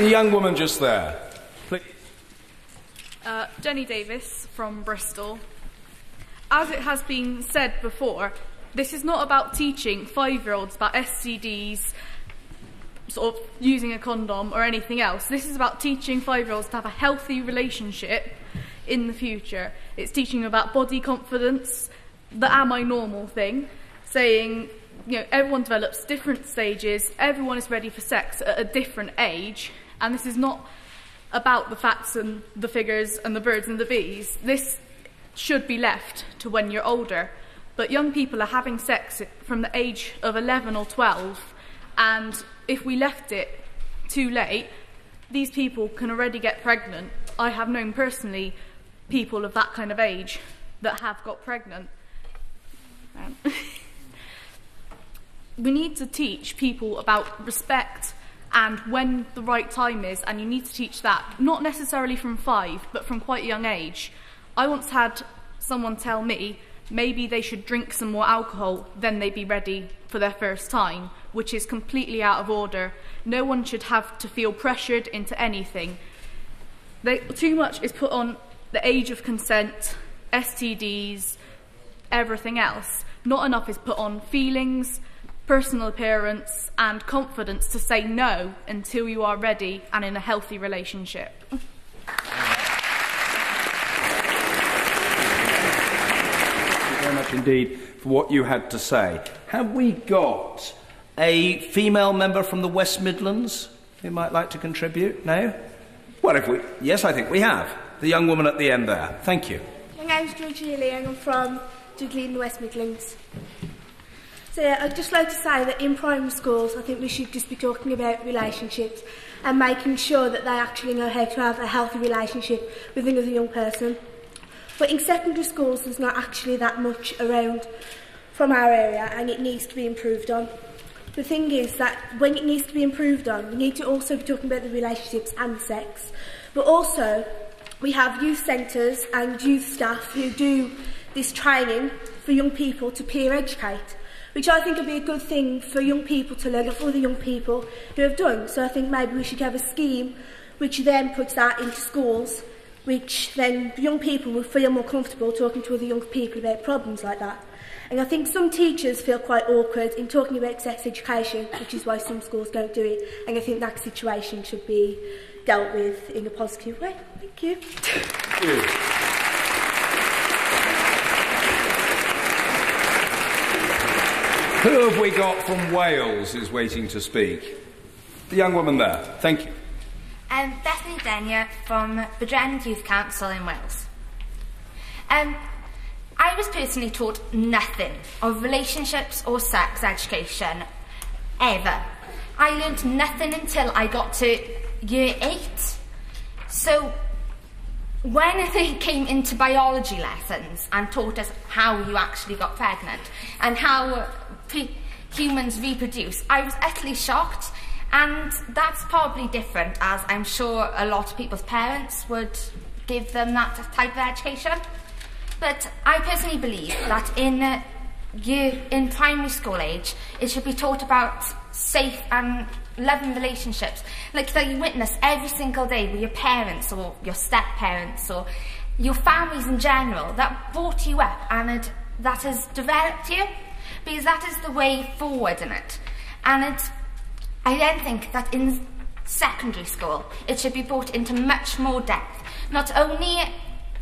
The young woman just there. Please. Jenny Davis from Bristol. As it has been said before, this is not about teaching 5-year-olds about STDs, sort of using a condom or anything else. This is about teaching 5-year-olds to have a healthy relationship in the future. It's teaching them about body confidence, the am I normal thing, saying, you know, everyone develops different stages, everyone is ready for sex at a different age, and this is not about the facts and the figures and the birds and the bees. This should be left to when you're older. But young people are having sex from the age of 11 or 12, and if we left it too late, these people can already get pregnant. I have known personally people of that kind of age that have got pregnant. We need to teach people about respect and when the right time is, and you need to teach that, not necessarily from 5, but from quite a young age. I once had someone tell me maybe they should drink some more alcohol, then they'd be ready for their first time, which is completely out of order. No one should have to feel pressured into anything. Too much is put on the age of consent, STDs, everything else. Not enough is put on feelings, personal appearance and confidence to say no until you are ready and in a healthy relationship. Very much indeed for what you had to say. Have we got a female member from the West Midlands who might like to contribute? No? Well, yes, I think we have. The young woman at the end there. Thank you. My name's Georgia Lee and I'm from Dudley in the West Midlands. So yeah, I'd just like to say that in primary schools I think we should just be talking about relationships and making sure that they actually know how to have a healthy relationship with another young person. But in secondary schools there's not actually that much around from our area and it needs to be improved on. The thing is that when it needs to be improved on, we need to also be talking about the relationships and sex. But also, we have youth centres and youth staff who do this training for young people to peer educate, which I think would be a good thing for young people to learn of other young people who have done. So I think maybe we should have a scheme which then puts that into schools, which then young people will feel more comfortable talking to other young people about problems like that. And I think some teachers feel quite awkward in talking about sex education, which is why some schools don't do it. And I think that situation should be dealt with in a positive way. Thank you. Thank you. Who have we got from Wales who's waiting to speak? The young woman there. Thank you. Bethany Denia from Bydren Youth Council in Wales. I was personally taught nothing of relationships or sex education, ever. I learnt nothing until I got to year 8. So when they came into biology lessons and taught us how you actually got pregnant and how humans reproduce, I was utterly shocked. And that's probably different, as I'm sure a lot of people's parents would give them that type of education. But I personally believe that in primary school age, it should be taught about safe and loving relationships, like that you witness every single day with your parents or your step-parents or your families in general that brought you up and that has developed you, because that is the way forward in it. And I then think that in secondary school, it should be brought into much more depth, not only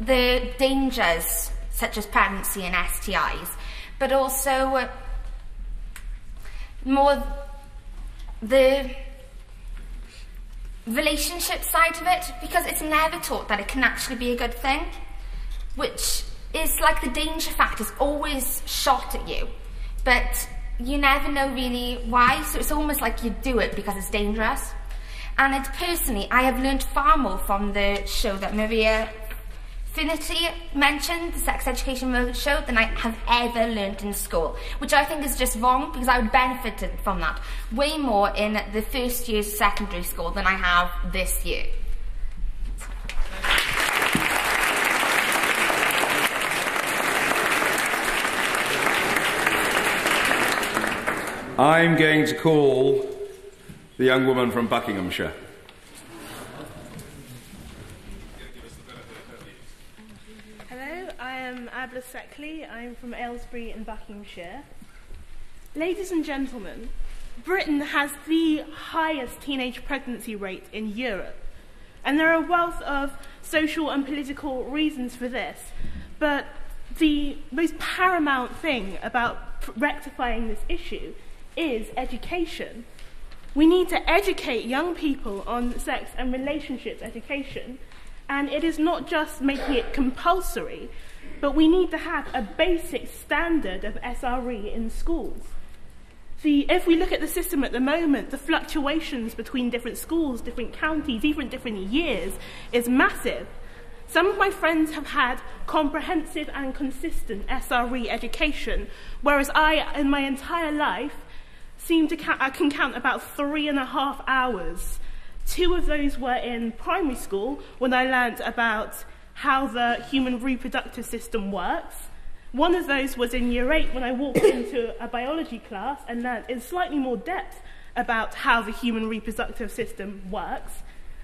the dangers such as pregnancy and STIs, but also more the relationship side of it, because it's never taught that it can actually be a good thing, which is like the danger factor is always shot at you, but you never know really why, so it's almost like you do it because it's dangerous. And personally, I have learned far more from the show that Maria Finity mentioned, the sex education show, than I have ever learned in school, which I think is just wrong, because I would benefit from that way more in the first years of secondary school than I have this year. I'm going to call the young woman from Buckinghamshire. Abla Seckley. I'm from Aylesbury in Buckinghamshire. Ladies and gentlemen, Britain has the highest teenage pregnancy rate in Europe. And there are a wealth of social and political reasons for this. But the most paramount thing about rectifying this issue is education. We need to educate young people on sex and relationships education. And it is not just making it compulsory, but we need to have a basic standard of SRE in schools. If we look at the system at the moment, the fluctuations between different schools, different counties, even different years, is massive. Some of my friends have had comprehensive and consistent SRE education, whereas I, in my entire life, I can count about 3.5 hours. 2 of those were in primary school, when I learnt about how the human reproductive system works. One of those was in Year 8 when I walked into a biology class and learnt in slightly more depth about how the human reproductive system works.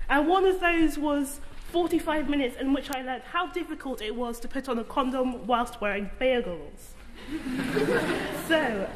And one of those was 45 minutes in which I learnt how difficult it was to put on a condom whilst wearing beer goggles. So,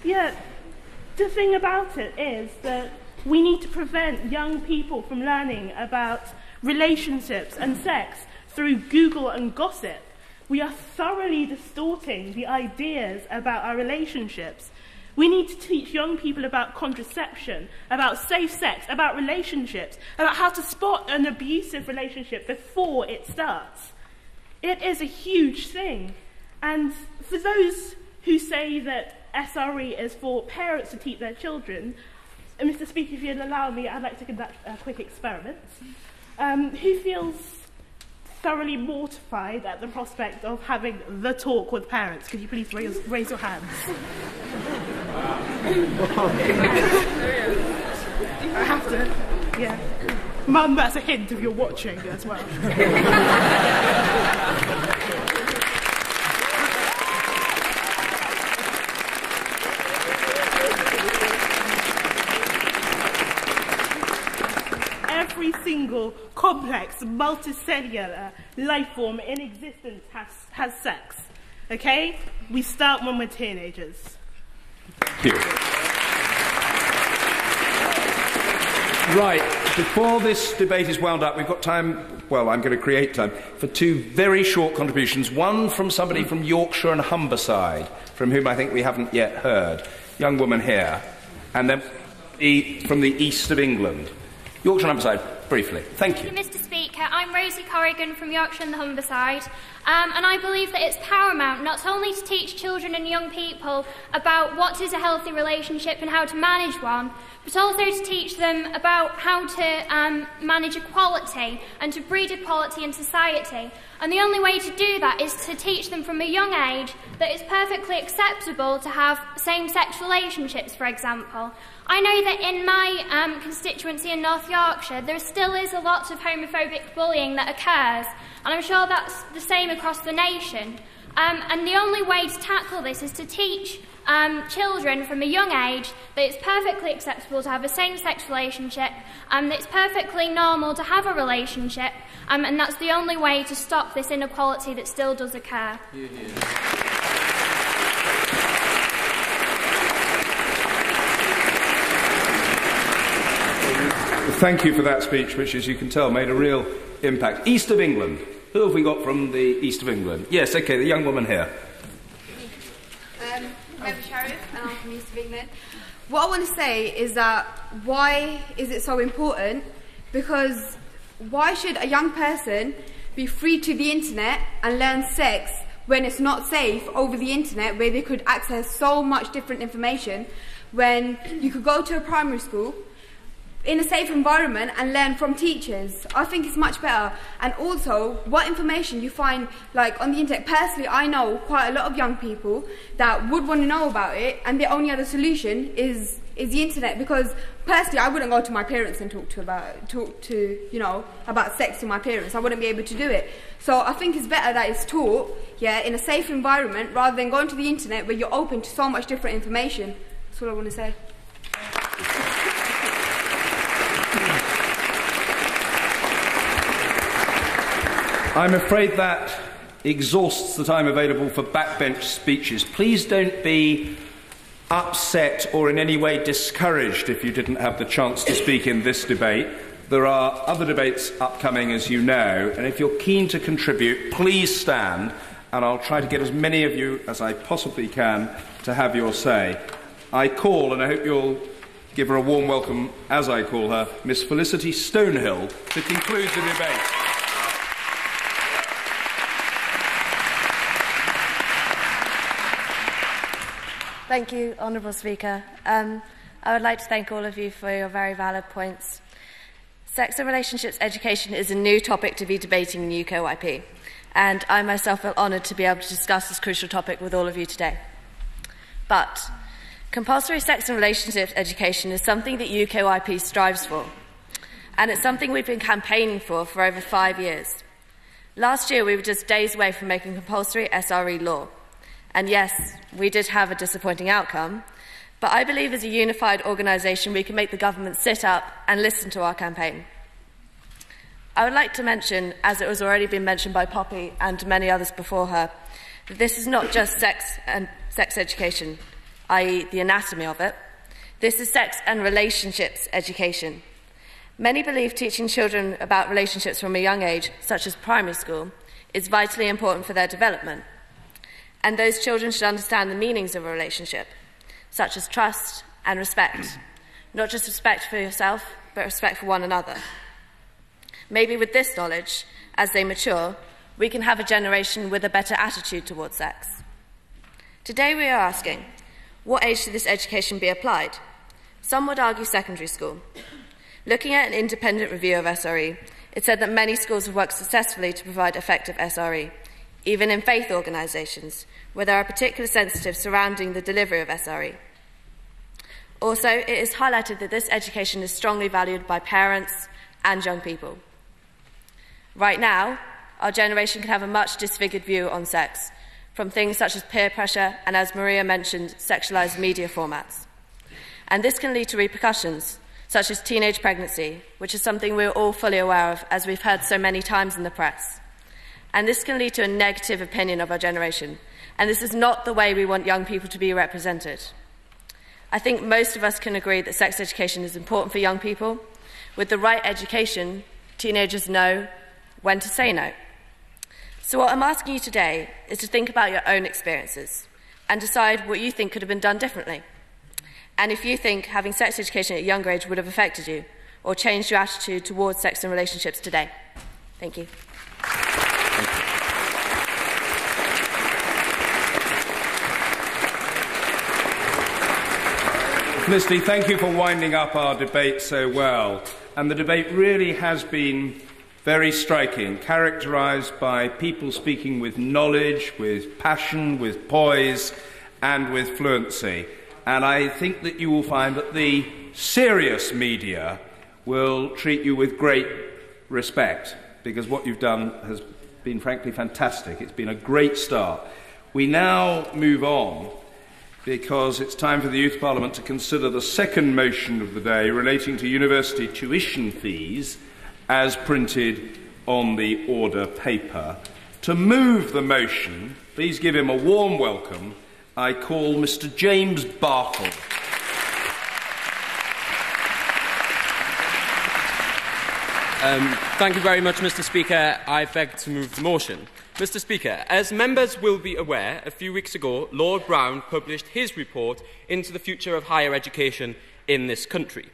the thing about it is that we need to prevent young people from learning about relationships and sex through Google and gossip. We are thoroughly distorting the ideas about our relationships. We need to teach young people about contraception, about safe sex, about relationships, about how to spot an abusive relationship before it starts. It is a huge thing. And for those who say that SRE is for parents to teach their children, Mr. Speaker, if you'll allow me, I'd like to conduct a quick experiment. Who feels thoroughly mortified at the prospect of having the talk with parents? Could you please raise your hands? I have to, yeah. Mum, that's a hint if you're watching as well. Every single complex, multicellular life form in existence has sex. Okay? We start when we're teenagers. Thank you. Right, before this debate is wound up, we've got time, well, I'm going to create time, for 2 very short contributions. One from somebody from Yorkshire and Humberside, from whom I think we haven't yet heard. Young woman here. And then from the east of England. Yorkshire and Humberside, briefly. Thank you. Mr. Speaker, I'm Rosie Corrigan from Yorkshire and the Humberside, and I believe that it's paramount not only to teach children and young people about what is a healthy relationship and how to manage one, but also to teach them about how to manage equality and to breed equality in society. And the only way to do that is to teach them from a young age that it's perfectly acceptable to have same-sex relationships, for example. I know that in my constituency in North Yorkshire, there still is a lot of homophobic bullying that occurs, and I'm sure that's the same across the nation. And the only way to tackle this is to teach children from a young age that it's perfectly acceptable to have a same-sex relationship, that it's perfectly normal to have a relationship, and that's the only way to stop this inequality that still does occur. Thank you for that speech, which, as you can tell, made a real impact. East of England. Who have we got from the east of England? Yes, OK, the young woman here. Member Sharif, and I'm from east of England. What I want to say is that why is it so important? Because why should a young person be free to the internet and learn sex when it's not safe over the internet, where they could access so much different information, when you could go to a primary school in a safe environment and learn from teachers? I think it's much better. And also, what information you find like on the internet. Personally, I know quite a lot of young people that would want to know about it, and the only other solution is the internet. Because personally, I wouldn't go to my parents and talk to about sex to my parents. I wouldn't be able to do it. So I think it's better that it's taught, in a safe environment, rather than going to the internet where you're open to so much different information. That's all I want to say. I'm afraid that exhausts the time available for backbench speeches. Please don't be upset or in any way discouraged if you didn't have the chance to speak in this debate. There are other debates upcoming, as you know, and if you're keen to contribute, please stand, and I'll try to get as many of you as I possibly can to have your say. I call, and I hope you'll give her a warm welcome as I call her, Miss Felicity Stonehill, to conclude the debate. Thank you, Honourable Speaker. I would like to thank all of you for your very valid points. Sex and relationships education is a new topic to be debating in UKYP, and I myself feel honoured to be able to discuss this crucial topic with all of you today. But compulsory sex and relationships education is something that UKYP strives for, and it's something we've been campaigning for over 5 years. Last year, we were just days away from making compulsory SRE law. And yes, we did have a disappointing outcome, but I believe as a unified organisation we can make the government sit up and listen to our campaign. I would like to mention, as it has already been mentioned by Poppy and many others before her, that this is not just sex education, i.e. the anatomy of it. This is sex and relationships education. Many believe teaching children about relationships from a young age, such as primary school, is vitally important for their development. And those children should understand the meanings of a relationship, such as trust and respect. Not just respect for yourself, but respect for one another. Maybe with this knowledge, as they mature, we can have a generation with a better attitude towards sex. Today we are asking, what age should this education be applied? Some would argue secondary school. Looking at an independent review of SRE, it said that many schools have worked successfully to provide effective SRE, even in faith organisations, where there are particular sensitives surrounding the delivery of SRE. Also, it is highlighted that this education is strongly valued by parents and young people. Right now, our generation can have a much disfigured view on sex, from things such as peer pressure and, as Maria mentioned, sexualised media formats. And this can lead to repercussions, such as teenage pregnancy, which is something we're all fully aware of, as we've heard so many times in the press. And this can lead to a negative opinion of our generation. And this is not the way we want young people to be represented. I think most of us can agree that sex education is important for young people. With the right education, teenagers know when to say no. So what I'm asking you today is to think about your own experiences and decide what you think could have been done differently. And if you think having sex education at a younger age would have affected you or changed your attitude towards sex and relationships today. Thank you. Felicity, thank you for winding up our debate so well. And the debate really has been very striking, characterised by people speaking with knowledge, with passion, with poise, and with fluency. And I think that you will find that the serious media will treat you with great respect, because what you've done has been frankly fantastic. It's been a great start. We now move on, because it's time for the Youth Parliament to consider the second motion of the day relating to university tuition fees as printed on the order paper. To move the motion, please give him a warm welcome. I call Mr. James Bartle. Thank you very much, Mr. Speaker. I beg to move the motion. Mr. Speaker, as members will be aware, a few weeks ago, Lord Brown published his report into the future of higher education in this country.